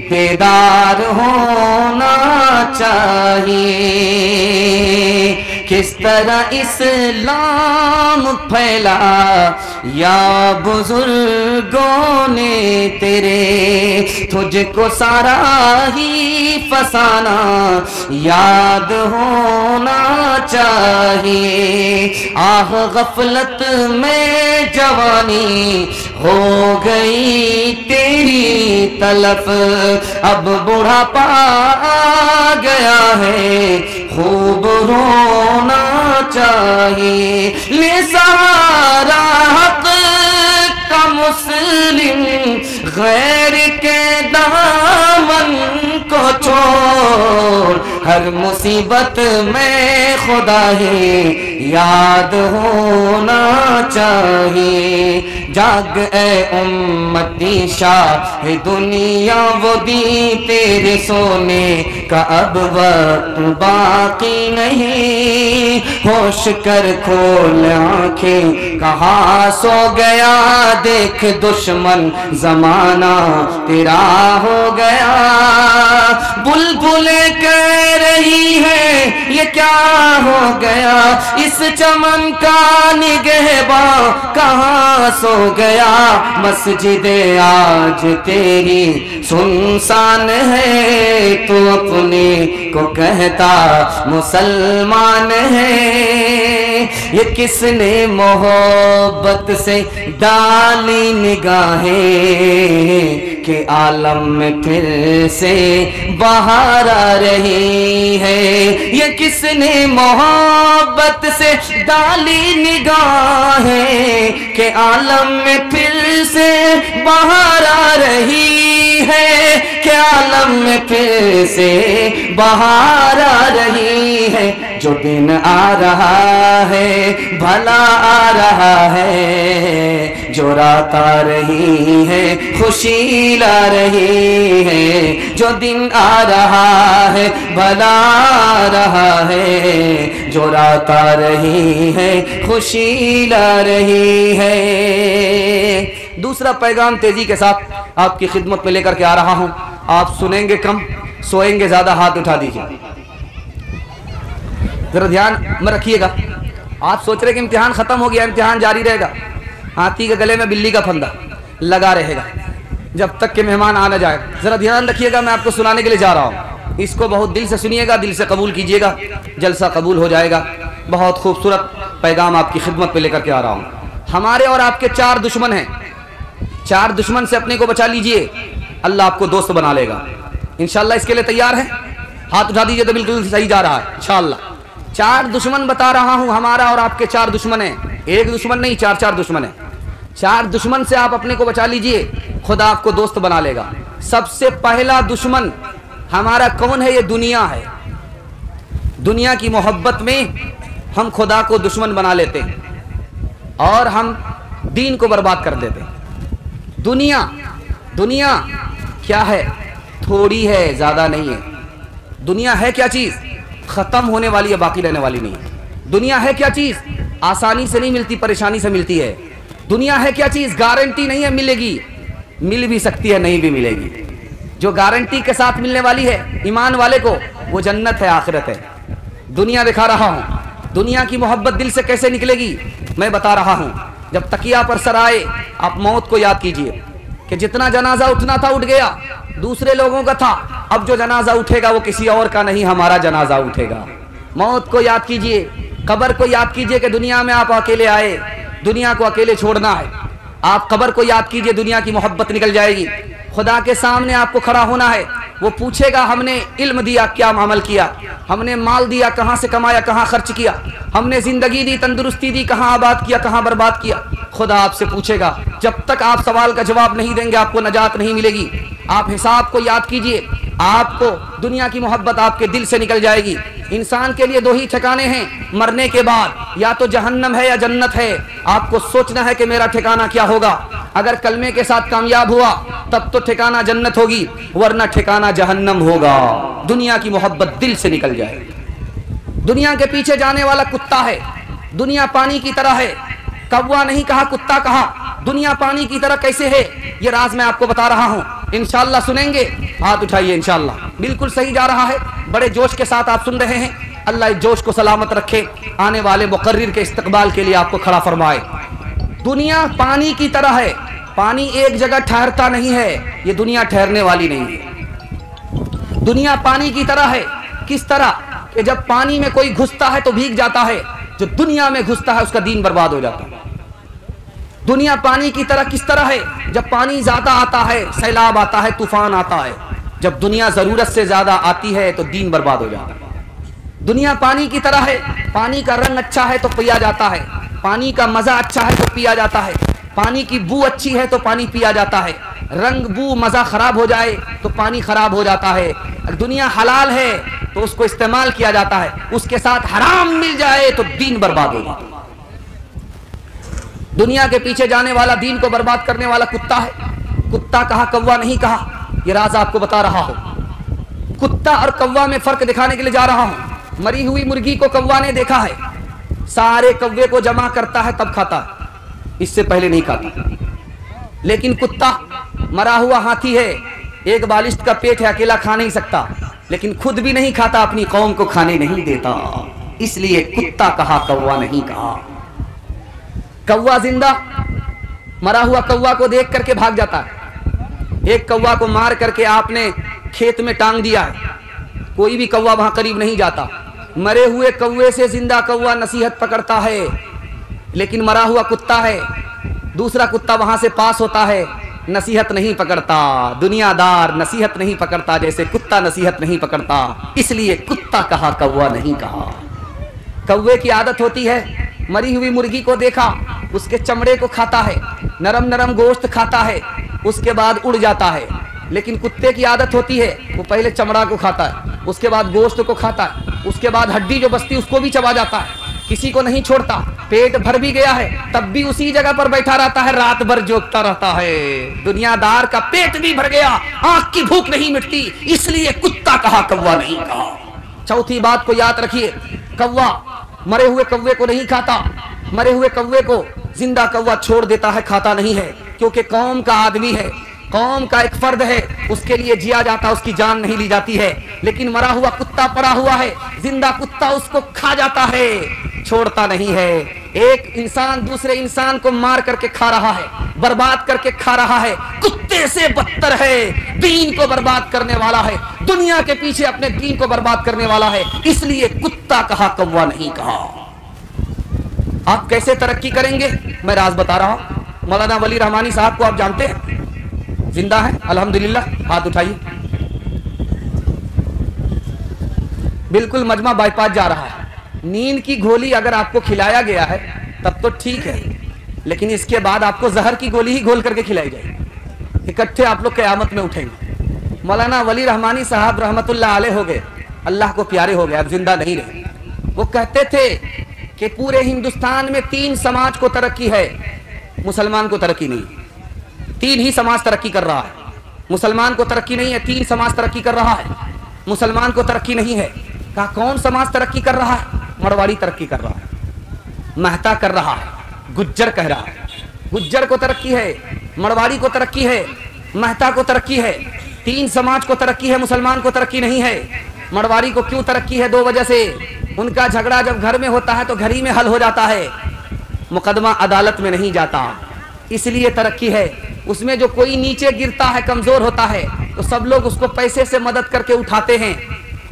बेदार होना चाहिए। किस तरह इस्लाम फैला या बुजुर्गों ने तेरे, तुझको सारा ही फसाना याद होना चाहिए। आह गफलत में जवानी हो गई तेरी तलफ, अब बुढ़ापा आ गया है खूब रोना चाहिए। ले सहारा हक का मुस्लिम गैर के दामन को छोड़, हर मुसीबत में खुदा ही याद होना चाहिए। जाग ए उम्मती शाह दुनिया वो दी तेरे सोने का अब वक्त बाकी नहीं। होश कर खोल आंखें कहाँ सो गया, देख दुश्मन जमाना तेरा हो गया। बुलबुलें कह रही है ये क्या हो गया, इस चमन का निगहबा कहाँ सो गया। मस्जिदे आज तेरी सुनसान है, तू अपने को कहता मुसलमान है। ये किसने मोहब्बत से डाली निगाहें के आलम में फिर से बाहर आ रही है। ये किसने मोहब्बत से डाली निगाहें के आलम में फिर से बाहर आ रही है, के आलम आलम में फिर से बहार आ रही है, जो दिन आ रहा है भला आ रहा है, जो रात आ रही है खुशी ला रही है, जो दिन आ रहा है भला आ रहा है, जो रात आ रही है खुशी ला रही है। दूसरा पैगाम तेजी के साथ आपकी खिदमत में लेकर के आ रहा हूं। आप सुनेंगे कम, सोएंगे ज्यादा। हाथ उठा दीजिए, जरा ध्यान में रखिएगा। आप सोच रहे कि इम्तिहान खत्म हो गया, इम्तिहान जारी रहेगा। हाथी के गले में बिल्ली का फंदा लगा रहेगा जब तक कि मेहमान आ न जाए। जरा ध्यान रखिएगा, मैं आपको सुनाने के लिए जा रहा हूँ। इसको बहुत दिल से सुनिएगा, दिल से कबूल कीजिएगा, जलसा कबूल हो जाएगा। बहुत खूबसूरत पैगाम आपकी खिदमत में लेकर के आ रहा हूँ। हमारे और आपके 4 दुश्मन हैं। 4 दुश्मन से अपने को बचा लीजिए, अल्लाह आपको दोस्त बना लेगा इंशाअल्लाह। इसके लिए तैयार है? हाथ उठा दीजिए तो बिल्कुल सही जा रहा है इंशाअल्लाह। 4 दुश्मन बता रहा हूं, हमारा और आपके 4 दुश्मन हैं। एक दुश्मन नहीं, 4 दुश्मन हैं। 4 दुश्मन से आप अपने को बचा लीजिए, खुदा आपको दोस्त बना लेगा। सबसे पहला दुश्मन हमारा कौन है? ये दुनिया है। दुनिया की मोहब्बत में हम खुदा को दुश्मन बना लेते हैं और हम दीन को बर्बाद कर देते हैं। दुनिया क्या है? थोड़ी है, ज्यादा नहीं है। दुनिया है क्या चीज? खत्म होने वाली है, बाकी रहने वाली नहीं है। दुनिया है क्या चीज? आसानी से नहीं मिलती, परेशानी से मिलती है। दुनिया है क्या चीज? गारंटी नहीं है मिलेगी, मिल भी सकती है, नहीं भी मिलेगी। जो गारंटी के साथ मिलने वाली है ईमान वाले को, वो जन्नत है, आखिरत है। दुनिया दिखा रहा हूं, दुनिया की मोहब्बत दिल से कैसे निकलेगी मैं बता रहा हूं। जब तकिया पर सर आए, आप मौत को याद कीजिए कि जितना जनाजा उठना था उठ गया, दूसरे लोगों का था। अब जो जनाजा उठेगा वो किसी और का नहीं, हमारा जनाजा उठेगा। मौत को याद कीजिए, कब्र को याद कीजिए कि दुनिया में आप अकेले आए, दुनिया को अकेले छोड़ना है। आप कब्र को याद कीजिए, दुनिया की मोहब्बत निकल जाएगी। खुदा के सामने आपको खड़ा होना है, वो पूछेगा हमने इल्म दिया, क्या अमल किया? हमने माल दिया, कहाँ से कमाया, कहाँ खर्च किया? हमने जिंदगी दी, तंदुरुस्ती दी, कहाँ आबाद किया, कहाँ बर्बाद किया? खुदा आपसे पूछेगा। जब तक आप सवाल का जवाब नहीं देंगे आपको नजात नहीं मिलेगी। आप हिसाब को याद कीजिए, आपको दुनिया की मोहब्बत आपके दिल से निकल जाएगी। इंसान के लिए 2 ही ठिकाने हैं मरने के बाद, या तो जहन्नम है या जन्नत है। आपको सोचना है कि मेरा ठिकाना क्या होगा। अगर कलमे के साथ कामयाब हुआ तब तो ठिकाना जन्नत होगी, वरना ठिकाना जहन्नम होगा। दुनिया की मोहब्बत दिल से निकल जाए। दुनिया के पीछे जाने वाला कुत्ता है। दुनिया पानी की तरह है। कौवा नहीं कहा, कुत्ता कहा। दुनिया पानी की तरह कैसे है, ये राज मैं आपको बता रहा हूं। इंशाअल्लाह सुनेंगे? हाथ उठाइए। इंशाअल्लाह बिल्कुल सही जा रहा है, बड़े जोश के साथ आप सुन रहे हैं। अल्लाह इस जोश को सलामत रखे, आने वाले मुकर्रिर के इस्तकबाल के लिए आपको खड़ा फरमाए। दुनिया पानी की तरह है। पानी एक जगह ठहरता नहीं है, ये दुनिया ठहरने वाली नहीं है। दुनिया पानी की तरह है। किस तरह कि जब पानी में कोई घुसता है तो भीग जाता है, जो दुनिया में घुसता है उसका दीन बर्बाद हो जाता है। दुनिया पानी की तरह किस तरह है? जब पानी ज्यादा आता है, सैलाब आता है, तूफान आता है। जब दुनिया जरूरत से ज्यादा आती है तो दीन बर्बाद हो जाता है। दुनिया पानी की तरह है। पानी का रंग अच्छा है तो पिया जाता है, पानी का मजा अच्छा है तो पिया जाता है, पानी की बू अच्छी है तो पानी पिया जाता है। रंग बू मजा खराब हो जाए तो पानी खराब हो जाता है। दुनिया हलाल है तो उसको इस्तेमाल किया जाता है, उसके साथ हराम मिल जाए तो दीन बर्बाद हो जाता है। दुनिया के पीछे जाने वाला, दीन को बर्बाद करने वाला कुत्ता है। कुत्ता कहा, कौवा नहीं कहा, ये राज आपको बता रहा हूं। कुत्ता और कौवा में फर्क दिखाने के लिए जा रहा हूं। मरी हुई मुर्गी को कौवा ने देखा है, सारे कौवे को जमा करता है तब खाता है, इससे पहले नहीं खाता। लेकिन कुत्ता मरा हुआ हाथी है, एक बालिश्त का पेट है, अकेला खा नहीं सकता, लेकिन खुद भी नहीं खाता, अपनी कौम को खाने नहीं देता। इसलिए कुत्ता कहा, कौवा नहीं कहा। कौवा जिंदा मरा हुआ कौवा को देख करके भाग जाता है। एक कौवा को मार करके आपने खेत में टांग दिया है, कोई भी कौवा वहां करीब नहीं जाता। मरे हुए कौवे से जिंदा कौवा नसीहत पकड़ता है, लेकिन मरा हुआ कुत्ता है, दूसरा कुत्ता वहां से पास होता है, नसीहत नहीं पकड़ता। दुनियादार नसीहत नहीं पकड़ता जैसे कुत्ता नसीहत नहीं पकड़ता, इसलिए कुत्ता कहा, कौवा नहीं कहा। कौवे की आदत होती है, मरी हुई मुर्गी को देखा, उसके चमड़े को खाता है, नरम नरम गोश्त खाता है, उसके बाद उड़ जाता है। लेकिन कुत्ते की आदत होती है, वो पहले चमड़ा को खाता है, उसके बाद गोश्त को खाता है, उसके बाद हड्डी जो बचती उसको भी चबा जाता है, किसी को नहीं छोड़ता। पेट भर भी गया है तब भी उसी जगह पर बैठा रहता है, रात भर जोगता रहता है। दुनियादार का पेट भी भर गया, आंख की भूख नहीं मिटती, इसलिए कुत्ता कहा, कौवा नहीं कहा। चौथी बात को याद रखिए, कौवा मरे हुए कौवे को नहीं खाता, मरे हुए कौवे को जिंदा कौवा छोड़ देता है, खाता नहीं है, क्योंकि कौम का आदमी है, कौम का एक फर्द है, उसके लिए जिया जाता, उसकी जान नहीं ली जाती है। लेकिन मरा हुआ कुत्ता पड़ा हुआ है, जिंदा कुत्ता उसको खा जाता है, छोड़ता नहीं है। एक इंसान दूसरे इंसान को मार करके खा रहा है, बर्बाद करके खा रहा है, कुत्ते से बदतर है, दीन को बर्बाद करने वाला है, दुनिया के पीछे अपने दीन को बर्बाद करने वाला है, इसलिए कुत्ता कहा, कौवा नहीं कहा। आप कैसे तरक्की करेंगे, मैं राज बता रहा हूं। मौलाना वली रहमानी साहब को आप जानते हैं, जिंदा है अल्हम्दुलिल्लाह, हाथ उठाइए। बिल्कुल मजमा बाईपास जा रहा है। नींद की गोली अगर आपको खिलाया गया है तब तो ठीक है, लेकिन इसके बाद आपको जहर की गोली ही घोल करके खिलाई जाएगी, इकट्ठे आप लोग क़यामत में उठेंगे। मौलाना वली रहमानी साहब रहमतुल्लाह अलैह हो गए, अल्लाह को प्यारे हो गए, अब जिंदा नहीं रहे। वो कहते थे कि पूरे हिंदुस्तान में 3 समाज को तरक्की है, मुसलमान को तरक्की नहीं। 3 ही समाज तरक्की कर रहा है, मुसलमान को तरक्की नहीं है। 3 समाज तरक्की कर रहा है, मुसलमान को तरक्की नहीं है। कहा कौन समाज तरक्की कर रहा है? मरवाड़ी तरक्की कर रहा है, महता कर रहा है, गुज्जर कह रहा है। गुज्जर को तरक्की है, मरवाड़ी को तरक्की है, महता को तरक्की है। 3 समाज को तरक्की है, मुसलमान को तरक्की नहीं है। मरवाड़ी को क्यों तरक्की है? 2 वजह से। उनका झगड़ा जब घर में होता है तो घर ही में हल हो जाता है, मुकदमा अदालत में नहीं जाता, इसलिए तरक्की है। उसमें जो कोई नीचे गिरता है, कमजोर होता है, तो सब लोग उसको पैसे से मदद करके उठाते हैं,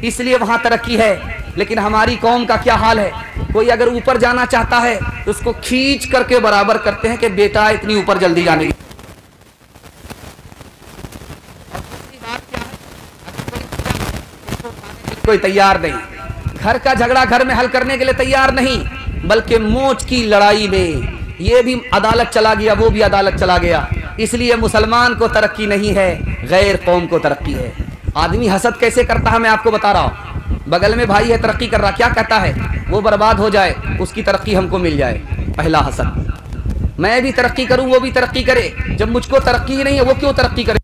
इसलिए वहां तरक्की है। लेकिन हमारी कौम का क्या हाल है, कोई अगर ऊपर जाना चाहता है तो उसको खींच करके बराबर करते हैं कि बेटा इतनी ऊपर जल्दी जाने की। कोई तैयार नहीं, घर का झगड़ा घर में हल करने के लिए तैयार नहीं, बल्कि मोच की लड़ाई में ये भी अदालत चला गया, वो भी अदालत चला गया। इसलिए मुसलमान को तरक्की नहीं है, गैर कौम को तरक्की है। आदमी हसद कैसे करता है मैं आपको बता रहा हूँ। बगल में भाई है तरक्की कर रहा, क्या कहता है? वो बर्बाद हो जाए, उसकी तरक्की हमको मिल जाए, पहला हसद। मैं भी तरक्की करूं, वो भी तरक्की करे, जब मुझको तरक्की ही नहीं है वो क्यों तरक्की करे?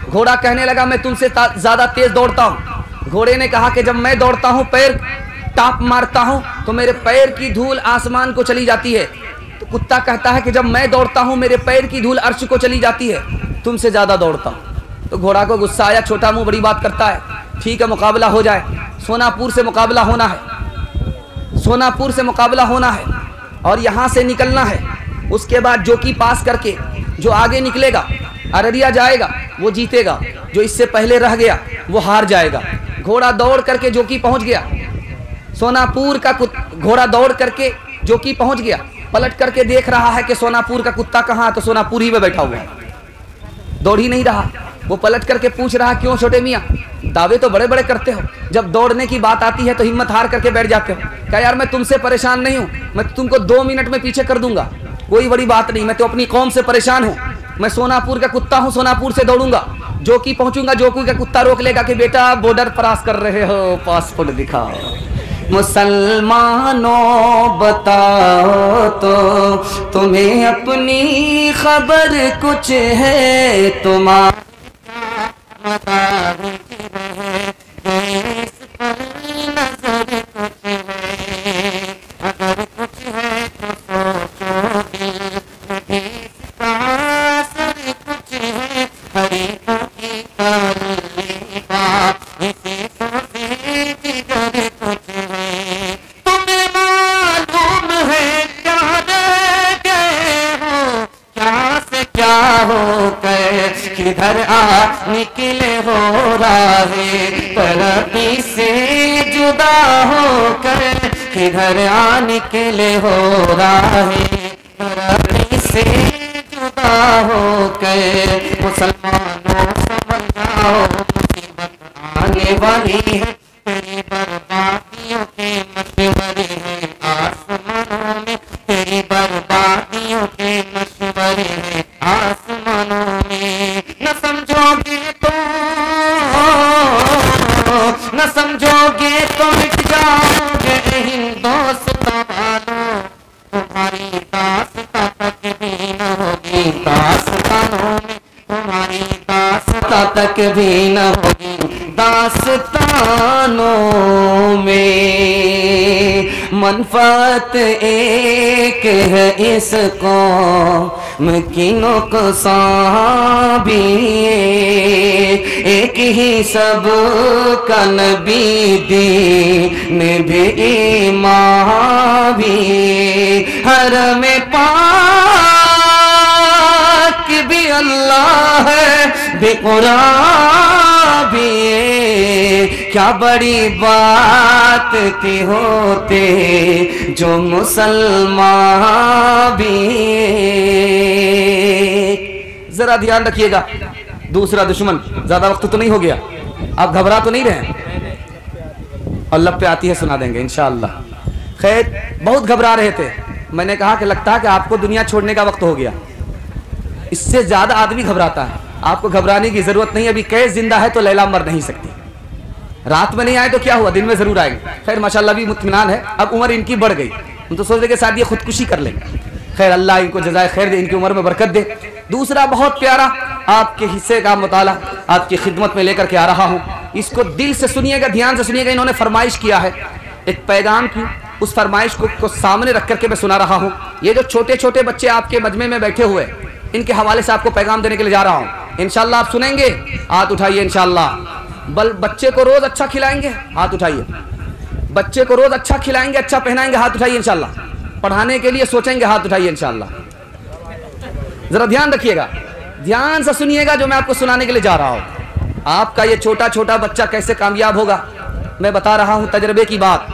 घोड़ा कहने लगा मैं तुमसे ज्यादा तेज दौड़ता हूँ। घोड़े ने कहा कि जब मैं दौड़ता हूँ, पैर टाप मारता हूँ तो मेरे पैर की धूल आसमान को चली जाती है। तो कुत्ता कहता है कि जब मैं दौड़ता हूँ मेरे पैर की धूल अर्श को चली जाती है, तुमसे ज्यादा दौड़ता हूँ। तो घोड़ा को गुस्सा आया, छोटा मुंह बड़ी बात करता है। ठीक है, मुकाबला हो जाए, सोनापुर से मुकाबला होना है, सोनापुर से मुकाबला होना है और यहाँ से निकलना है। उसके बाद जोकी पास करके जो आगे निकलेगा, अररिया जाएगा, वो जीतेगा, जो इससे पहले रह गया वो हार जाएगा। घोड़ा दौड़ करके जोकी पहुंच गया, सोनापुर का घोड़ा दौड़ करके जोकी पहुंच गया, पलट करके देख रहा है कि सोनापुर का कुत्ता कहाँ है, तो सोनापुर ही में बैठा हुआ है, दौड़ ही नहीं रहा। वो पलट करके पूछ रहा क्यों छोटे मियाँ, दावे तो बड़े बड़े करते हो, जब दौड़ने की बात आती है तो हिम्मत हार करके बैठ जाते हो। क्या यार मैं तुमसे परेशान नहीं हूँ, मैं तुमको 2 मिनट में पीछे कर दूंगा, कोई बड़ी बात नहीं, मैं तो अपनी कौम से परेशान हूँ। मैं सोनापुर का कुत्ता हूँ, सोनापुर से दौड़ूंगा, जोकी पहुंचूंगा, जोकी का कुत्ता रोक लेगा कि बेटा बॉर्डर क्रॉस कर रहे हो, पासपोर्ट दिखाओ। मुसलमानों बताओ तो तुम्हें अपनी खबर कुछ है, तुम्हारा किधर आ निकले हो राहे तरक्की से जुदा होकर, किधर आ निकले हो राहे तरक्की से जुदा होकर। मुसलमानों समझ जाओ मुसीबत आने वाली है, तेरी बर्बादियों के मशवरे हैं आसमानों में, तेरी बर्बादियों के मशवरे हैं आसमानों में। न समझोगे तो मिट जाओगे हिंदुस्तान वालों, तुम्हारी दास्तां तक भी न होगी दास्तानों में, तुम्हारी दास्तां तक भी न होगी दास्तानों में। मनफात एक है इस कौम की नुकसान भी एक ही सब का नबी दीन भी ईमान भी। हर में पाक भी अल्लाह है बेकुरान भी, क्या बड़ी बात थी होते जो मुसलमान भी। जरा ध्यान रखिएगा, दूसरा दुश्मन, ज्यादा वक्त तो नहीं हो गया, आप घबरा तो नहीं रहे? अल्लाह पे आती है सुना देंगे इंशाअल्लाह। खैर, बहुत घबरा रहे थे, मैंने कहा कि लगता है कि आपको दुनिया छोड़ने का वक्त हो गया। इससे ज्यादा आदमी घबराता है, आपको घबराने की जरूरत नहीं। अभी कैद जिंदा है तो लैला मर नहीं सकती, रात में नहीं आए तो क्या हुआ, दिन में जरूर आएंगे। खैर माशाल्लाह भी मुत्मिनान है, अब उम्र इनकी बढ़ गई, हम तो सोच रहे कि शायद ये खुदकुशी कर लेंगे। खैर अल्लाह इनको जज़ाए खैर दे, इनकी उम्र में बरकत दे। दूसरा बहुत प्यारा आपके हिस्से का मुताला आपकी खिदमत में लेकर के आ रहा हूँ, इसको दिल से सुनिएगा, ध्यान से सुनिएगा। इन्होंने फरमाइश किया है एक पैगाम की, उस फरमाइश को सामने रख करके मैं सुना रहा हूँ। ये जो छोटे छोटे बच्चे आपके मजमे में बैठे हुए, इनके हवाले से आपको पैगाम देने के लिए जा रहा हूँ। इंशाल्लाह आप सुनेंगे, हाथ उठाइए इंशाल्लाह। बच्चे को रोज अच्छा खिलाएंगे, हाथ उठाइए। बच्चे को रोज अच्छा खिलाएंगे, अच्छा पहनाएंगे, हाथ उठाइए इंशाल्लाह। पढ़ाने के लिए सोचेंगे, हाथ उठाइए इंशाल्लाह। जरा ध्यान रखिएगा, ध्यान से सुनिएगा जो मैं आपको सुनाने के लिए जा रहा हूँ। आपका ये छोटा छोटा बच्चा कैसे कामयाब होगा, मैं बता रहा हूँ तजर्बे की बात।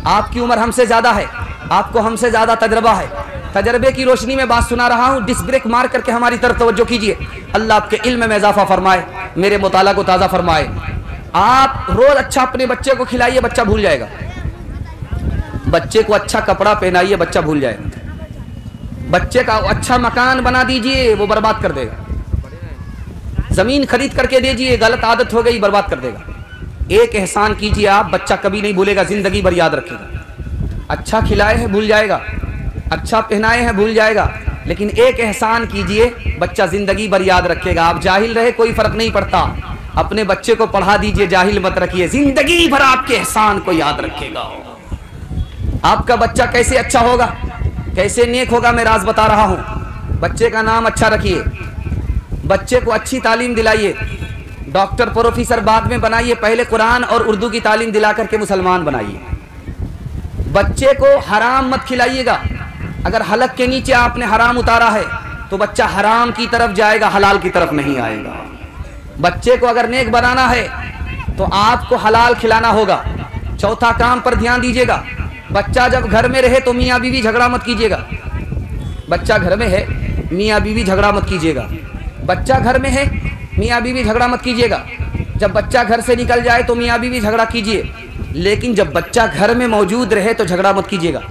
आपकी उम्र हमसे ज्यादा है, आपको हमसे ज्यादा तजर्बा है। तजर्बे की रोशनी में बात सुना रहा हूँ, डिस्क ब्रेक मार करके हमारी तरफ तवज्जो कीजिए। अल्लाह आपके इल्म में इजाफा फरमाए, मेरे मुताला को ताज़ा फरमाए। आप रोज अच्छा अपने बच्चे को खिलाइए, बच्चा भूल जाएगा। बच्चे को अच्छा कपड़ा पहनाइए, बच्चा भूल जाएगा। बच्चे का अच्छा मकान बना दीजिए, वो बर्बाद कर देगा। जमीन खरीद करके दीजिए, गलत आदत हो गई, बर्बाद कर देगा। एक एहसान कीजिए आप, बच्चा कभी नहीं भूलेगा, जिंदगी भर याद रखेगा। अच्छा खिलाए हैं भूल जाएगा, अच्छा पहनाए हैं भूल जाएगा, लेकिन एक एहसान कीजिए, बच्चा जिंदगी भर याद रखेगा। आप जाहिल रहे कोई फर्क नहीं पड़ता, अपने बच्चे को पढ़ा दीजिए, जाहिल मत रखिए, जिंदगी भर आपके एहसान को याद रखेगा। आपका बच्चा कैसे अच्छा होगा, कैसे नेक होगा, मैं राज बता रहा हूँ। बच्चे का नाम अच्छा रखिए, बच्चे को अच्छी तालीम दिलाइए, डॉक्टर प्रोफेसर बाद में बनाइए, पहले कुरान और उर्दू की तालीम दिला करके मुसलमान बनाइए। बच्चे को हराम मत खिलाइएगा, अगर हलक के नीचे आपने हराम उतारा है तो बच्चा हराम की तरफ जाएगा, हलाल की तरफ नहीं आएगा। बच्चे को अगर नेक बनाना है तो आपको हलाल खिलाना होगा। चौथा काम पर ध्यान दीजिएगा, बच्चा जब घर में रहे तो मियाँ बीवी झगड़ा मत कीजिएगा। बच्चा घर में है, मियाँ बीवी झगड़ा मत कीजिएगा। बच्चा घर में है, मियाँ बीवी झगड़ा मत कीजिएगा। जब बच्चा घर से निकल जाए तो मियाँ बीवी झगड़ा कीजिए, लेकिन जब बच्चा घर में मौजूद रहे तो झगड़ा मत कीजिएगा।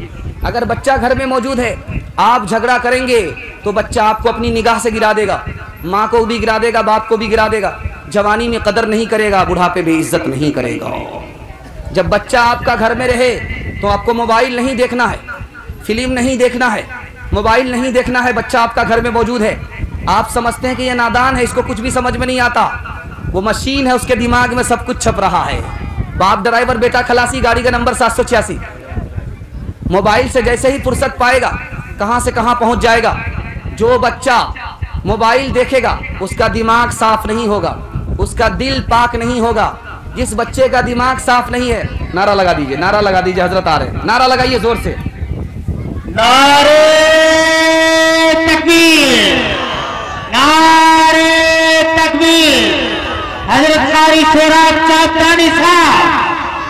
अगर बच्चा घर में मौजूद है, आप झगड़ा करेंगे तो बच्चा आपको अपनी निगाह से गिरा देगा, माँ को भी गिरा देगा, बाप को भी गिरा देगा। जवानी में कदर नहीं करेगा, बुढ़ापे में इज्जत नहीं करेगा। जब बच्चा आपका घर में रहे तो आपको मोबाइल नहीं देखना है, फिल्म नहीं देखना है, मोबाइल नहीं देखना है। बच्चा आपका घर में मौजूद है, आप समझते हैं कि यह नादान है, इसको कुछ भी समझ में नहीं आता, वो मशीन है, उसके दिमाग में सब कुछ छप रहा है। बाप ड्राइवर, बेटा खलासी, गाड़ी का नंबर 786। मोबाइल से जैसे ही फुर्सत पाएगा कहां से कहां पहुंच जाएगा। जो बच्चा मोबाइल देखेगा उसका दिमाग साफ नहीं होगा, उसका दिल पाक नहीं होगा। जिस बच्चे का दिमाग साफ नहीं है, नारा लगा दीजिए, नारा लगा दीजिए, हजरत आ रहे हैं, नारा लगाइए जोर से, नारे तकबीर, नारे तकबीर। कारी सोहराब चापदानी साहब,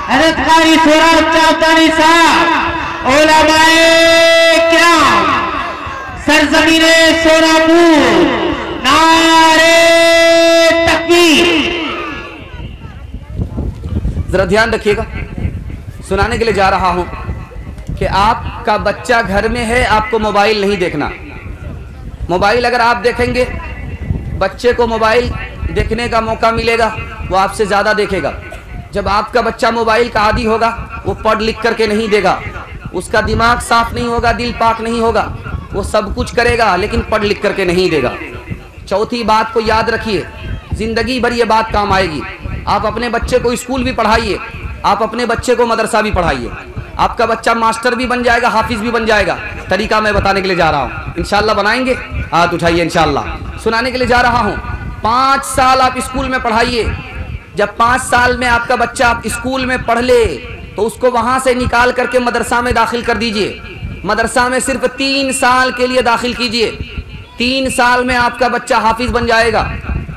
हजरत कारी सोहराब चापदानी साहब, उलमाए किराम, सरजमीने सोनापुर, नारे तकबीर। जरा ध्यान रखिएगा, सुनाने के लिए जा रहा हूं कि आपका बच्चा घर में है, आपको मोबाइल नहीं देखना। मोबाइल अगर आप देखेंगे, बच्चे को मोबाइल देखने का मौका मिलेगा, वो आपसे ज़्यादा देखेगा। जब आपका बच्चा मोबाइल का आदी होगा, वो पढ़ लिख करके नहीं देगा, उसका दिमाग साफ नहीं होगा, दिल पाक नहीं होगा, वो सब कुछ करेगा लेकिन पढ़ लिख करके नहीं देगा। चौथी बात को याद रखिए, ज़िंदगी भर ये बात काम आएगी। आप अपने बच्चे को स्कूल भी पढ़ाइए, आप अपने बच्चे को मदरसा भी पढ़ाइए, आपका बच्चा मास्टर भी बन जाएगा, हाफिज भी बन जाएगा। तरीका मैं बताने के लिए जा रहा हूँ, इंशाल्लाह बनाएंगे, हाथ उठाइए इंशाल्लाह। सुनाने के लिए जा रहा हूँ, 5 साल आप स्कूल में पढ़ाइए। जब 5 साल में आपका बच्चा आप स्कूल में पढ़ ले तो उसको वहाँ से निकाल करके मदरसा में दाखिल कर दीजिए। मदरसा में सिर्फ 3 साल के लिए दाखिल कीजिए। 3 साल में आपका बच्चा हाफिज बन जाएगा।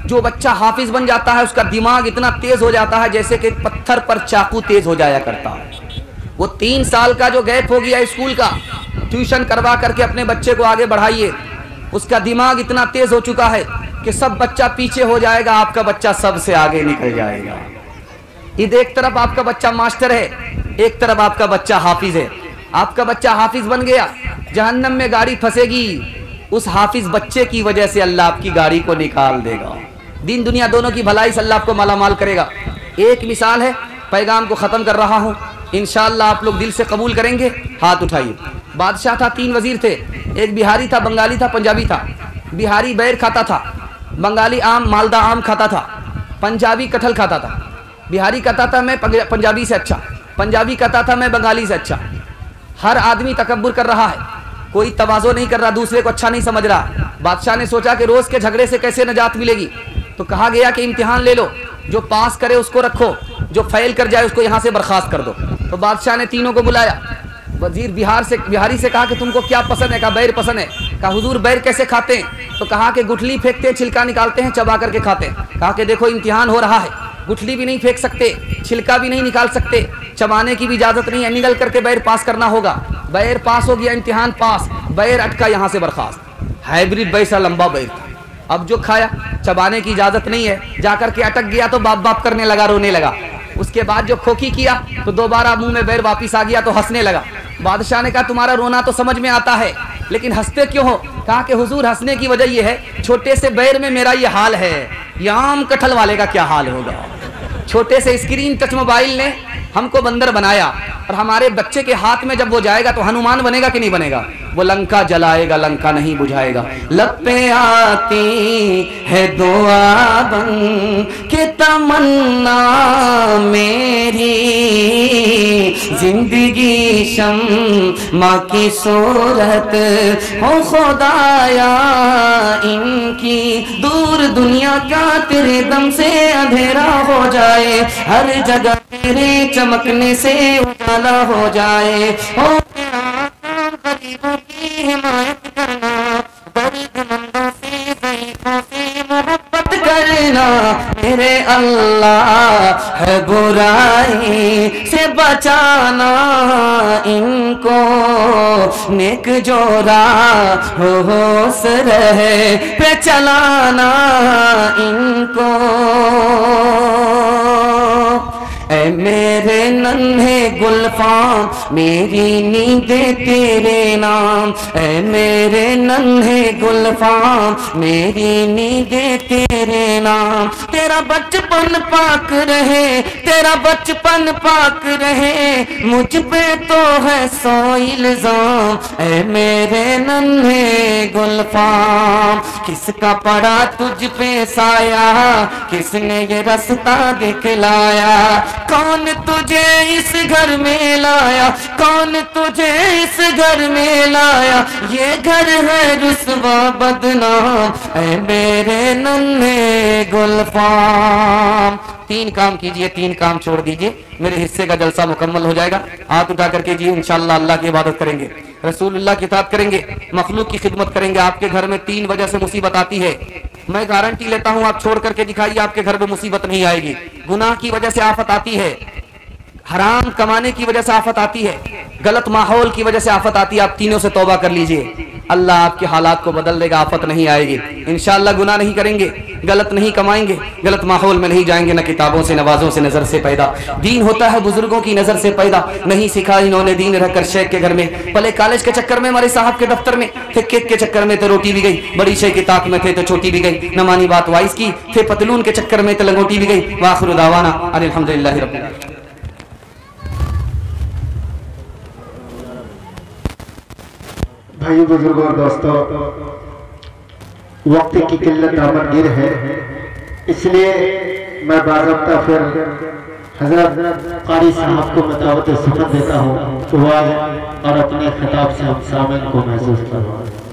जो बच्चा हाफिज बन जाता है उसका दिमाग इतना तेज हो जाता है जैसे कि पत्थर पर चाकू तेज हो जाया करता है। वो 3 साल का जो गैप हो गया स्कूल का, ट्यूशन करवा करके अपने बच्चे को आगे बढ़ाइए। उसका दिमाग इतना तेज हो चुका है कि सब बच्चा पीछे हो जाएगा, आपका बच्चा सबसे आगे निकल जाएगा। इधर एक तरफ आपका बच्चा मास्टर है, एक तरफ आपका बच्चा हाफिज है। आपका बच्चा हाफिज बन गया, जहन्नम में गाड़ी फंसेगी, उस हाफिज बच्चे की वजह से अल्लाह आपकी गाड़ी को निकाल देगा। दिन दुनिया दोनों की भलाई से अल्लाह आपको मालामाल करेगा। एक मिसाल है, पैगाम को ख़त्म कर रहा हूँ, इंशाअल्लाह आप लोग दिल से कबूल करेंगे। हाथ उठाइए। बादशाह था, 3 वजीर थे, एक बिहारी था, बंगाली था, पंजाबी था। बिहारी बैर खाता था, बंगाली आम मालदा आम खाता था, पंजाबी कटहल खाता था। बिहारी कहता था मैं पंजाबी से अच्छा, पंजाबी कहता था मैं बंगाली से अच्छा। हर आदमी तकब्बुर कर रहा है, कोई तवाज़ो नहीं कर रहा, दूसरे को अच्छा नहीं समझ रहा। बादशाह ने सोचा कि रोज़ के झगड़े से कैसे निजात मिलेगी, तो कहा गया कि इम्तिहान ले लो, जो पास करे उसको रखो, जो फेल कर जाए उसको यहाँ से बर्खास्त कर दो। तो बादशाह ने तीनों को बुलाया। वजीर बिहारी से कहा कि तुमको क्या पसंद है? कहा बैर पसंद है। कहा हुजूर बैर कैसे खाते हैं? तो कहा कि गुठली फेंकते हैं, छिलका निकालते हैं, चबा करके खाते हैं। कहा कि देखो इम्तिहान हो रहा है, गुठली भी नहीं फेंक सकते, छिलका भी नहीं निकाल सकते, चबाने की भी इजाज़त नहीं है, निगल करके बैर पास करना होगा। बैर पास हो गया, इम्तिहान पास, बैर अटका, यहाँ से बर्खास्त। हाइब्रिड बैसा लंबा बैर था। अब जो खाया, चबाने की इजाज़त नहीं है, जाकर के अटक गया तो बाप बाप करने लगा, रोने लगा। उसके बाद जो खोखी किया तो दोबारा मुंह में बैर वापिस आ गया तो हंसने लगा। बादशाह ने कहा तुम्हारा रोना तो समझ में आता है, लेकिन हंसते क्यों हो? कहा कि हुजूर हंसने की वजह यह है, छोटे से बैर में मेरा ये हाल है, ये आम कटहल वाले का क्या हाल होगा। छोटे से स्क्रीन टच मोबाइल ने हमको बंदर बनाया, और हमारे बच्चे के हाथ में जब वो जाएगा तो हनुमान बनेगा कि नहीं बनेगा? वो लंका जलाएगा, लंका नहीं बुझाएगा। लब पे आती है दुआ बन के तमन्ना मेरी, जिंदगी शम्मा की सूरत हो खुदाया इनकी, दूर दुनिया क्या तेरे दम से अंधेरा हो जाए, हर जगह तेरे चमकने से उजाला हो जाए। हो गरीबों की हिमायत करना, दर्दमंदों से ज़ईफ़ों से मोहब्बत करना, मेरे अल्लाह है बुराई से बचाना इनको, नेक जोरा होश रहे पे चलाना इनको। ऐ मेरे नन्हे गुलफाम मेरी नींदें तेरे नाम, ऐ मेरे नन्हे गुलफाम मेरी नींदें तेरे नाम। तेरा बचपन पाक रहे, तेरा बचपन पाक रहे, मुझ पे तो है 100 इल्जाम, ऐ मेरे नन्हे गुलफाम। किसका पड़ा तुझ पे साया, किसने ये रास्ता दिखलाया, कौन तुझे इस घर में लाया, कौन तुझे इस घर में लाया, ये घर है रुसवा बदनाम, ऐ मेरे नन्हे गुलफाम। 3 काम कीजिए, 3 काम छोड़ दीजिए, मेरे हिस्से का जलसा मुकम्मल हो जाएगा। हाथ उठा कर कीजिए, इंशाअल्लाह अल्लाह की इबादत करेंगे, रसूलुल्लाह की इताअत करेंगे, मखलूक की खिदमत करेंगे। आपके घर में 3 वजह से मुसीबत आती है, मैं गारंटी लेता हूं, आप छोड़ करके दिखाइए, आपके घर में मुसीबत नहीं आएगी। गुनाह की वजह से आफत आती है, हराम कमाने की वजह से आफत आती है, गलत माहौल की वजह से आफत आती है। आप तीनों से तौबा कर लीजिए, अल्लाह आपके हालात को बदल देगा, आफत नहीं आएगी इंशाअल्लाह। गुनाह नहीं करेंगे, गलत नहीं कमाएंगे, गलत माहौल में नहीं जाएंगे, न किताबों से नवाजों से नजर से पैदा। दीन होता है बुजुर्गों की नजर से पैदा, नहीं सीखा इन्होंने दीन रहकर शेख के घर में। पहले कॉलेज के चक्कर में, हमारे साहब के दफ्तर में थे, केक के चक्कर में तो रोटी भी गई, बड़ी शेख की ताक में थे तो छोटी भी गई, न मानी बात वाइस की, थे पतलून के चक्कर में तो लंगोटी भी गई। वाखिर दावाना अल्हम्दुलिल्लाह रब्बिल आलमीन। भाई बुजुर्गों और दोस्तों, वक्त की किल्लत दामनगिर है, इसलिए मैं बाज़ाब्ता फिर हज़रत कारी साहब को मतावत सुखन देता हूँ, तो और अपने खिताब से हम सामन को महसूस करवाएं।